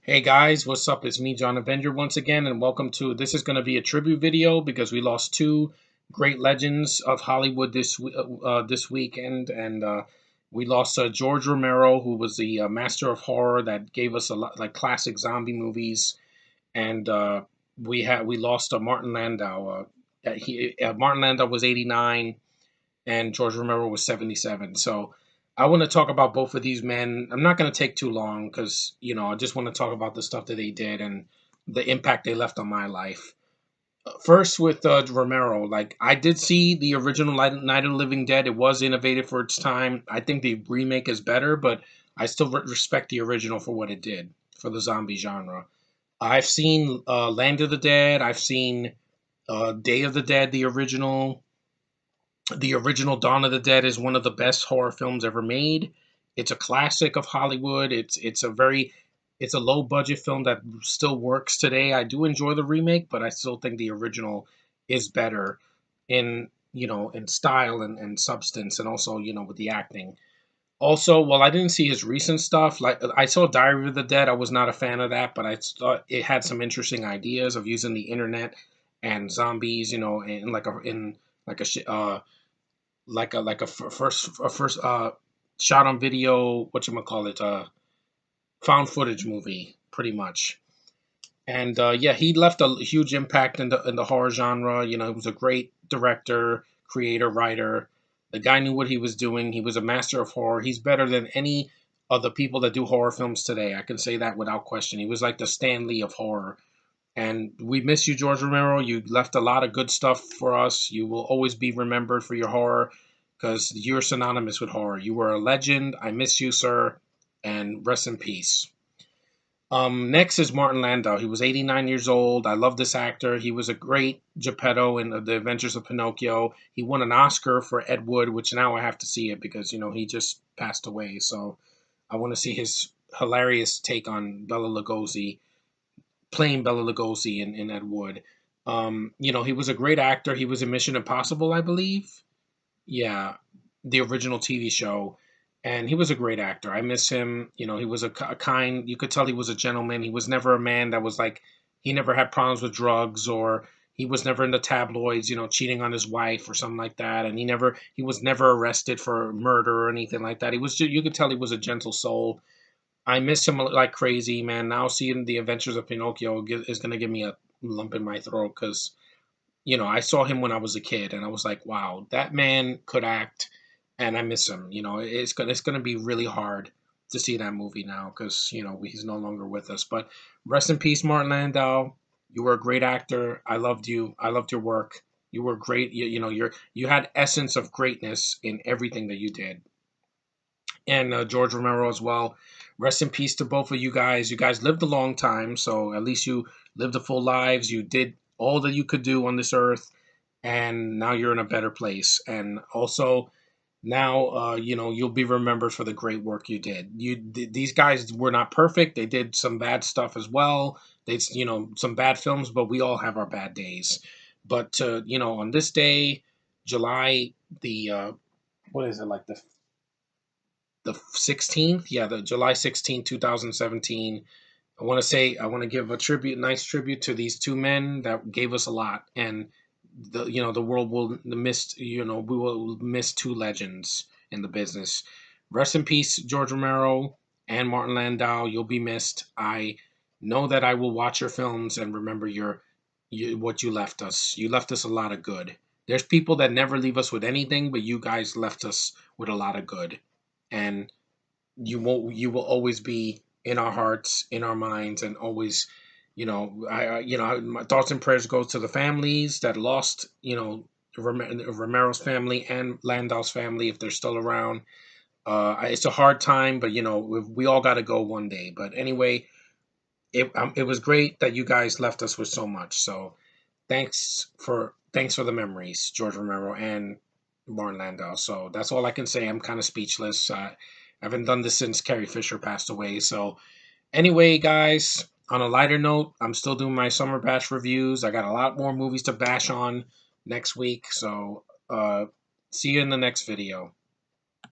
Hey guys, what's up? It's me, John Avenger, once again, and welcome to. This is going to be a tribute video because we lost two great legends of Hollywood this weekend, and we lost George Romero, who was the master of horror that gave us a lot like classic zombie movies, and we lost Martin Landau. Martin Landau was 89, and George Romero was 77. So I want to talk about both of these men. I'm not going to take too long because, I just want to talk about the stuff that they did and the impact they left on my life. First, with Romero, like I did see the original Night of the Living Dead. It was innovative for its time. I think the remake is better, but I still respect the original for what it did for the zombie genre. I've seen Land of the Dead. I've seen Day of the Dead, the original. The original Dawn of the Dead is one of the best horror films ever made. It's a classic of Hollywood. It's a low budget film that still works today. I do enjoy the remake, but I still think the original is better in style and substance, and also, with the acting. Also, well, I didn't see his recent stuff. Like I saw Diary of the Dead. I was not a fan of that, but I thought it had some interesting ideas of using the internet and zombies, in like a first shot on video, whatchamacallit, found footage movie, pretty much. And yeah, he left a huge impact in the horror genre. He was a great director, creator, writer. The guy knew what he was doing. He was a master of horror. He's better than any of the people that do horror films today. I can say that without question. He was like the Stan Lee of horror. And we miss you, George Romero. You left a lot of good stuff for us. You will always be remembered for your horror because you're synonymous with horror. You were a legend. I miss you, sir, and rest in peace. Next is Martin Landau. He was 89 years old. I love this actor. He was a great Geppetto in The Adventures of Pinocchio. He won an Oscar for Ed Wood, which now I have to see it because, he just passed away. So I want to see his hilarious take on Bela Lugosi, playing Bela Lugosi in Ed Wood. He was a great actor. He was in Mission Impossible, I believe. Yeah, the original TV show, and he was a great actor. I miss him. He was a kind. You could tell he was a gentleman. He was never a man that was like. He never had problems with drugs, or he was never in the tabloids, cheating on his wife or something like that. And he was never arrested for murder or anything like that. You could tell he was a gentle soul. I miss him like crazy, man. Now seeing The Adventures of Pinocchio is going to give me a lump in my throat because, I saw him when I was a kid and I was like, wow, that man could act, and I miss him. It's gonna be really hard to see that movie now because, he's no longer with us. But rest in peace, Martin Landau. You were a great actor. I loved you. I loved your work. You were great. You had essence of greatness in everything that you did. And George Romero as well. Rest in peace to both of you guys. You guys lived a long time, so at least you lived a full lives. You did all that you could do on this earth, and now you're in a better place. And also, now you'll be remembered for the great work you did. These guys were not perfect. They did some bad stuff as well. They some bad films, but we all have our bad days. But on this day, July the what is it, like the 16th? Yeah, the July 16th, 2017. I want to give a nice tribute to these two men that gave us a lot. And the world will miss, we will miss two legends in the business. Rest in peace, George Romero and Martin Landau. You'll be missed. I know that I will watch your films and remember what you left us. You left us a lot of good. There's people that never leave us with anything, but you guys left us with a lot of good. And you will always be in our hearts, in our minds, and always, my thoughts and prayers go to the families that lost, Romero's family and Landau's family if they're still around. It's a hard time, but we all got to go one day. But anyway, it was great that you guys left us with so much. So thanks for the memories, George Romero and Martin Landau. So that's all I can say. I'm kind of speechless. I haven't done this since Carrie Fisher passed away. So anyway, guys, on a lighter note, I'm still doing my summer bash reviews. I got a lot more movies to bash on next week. So see you in the next video.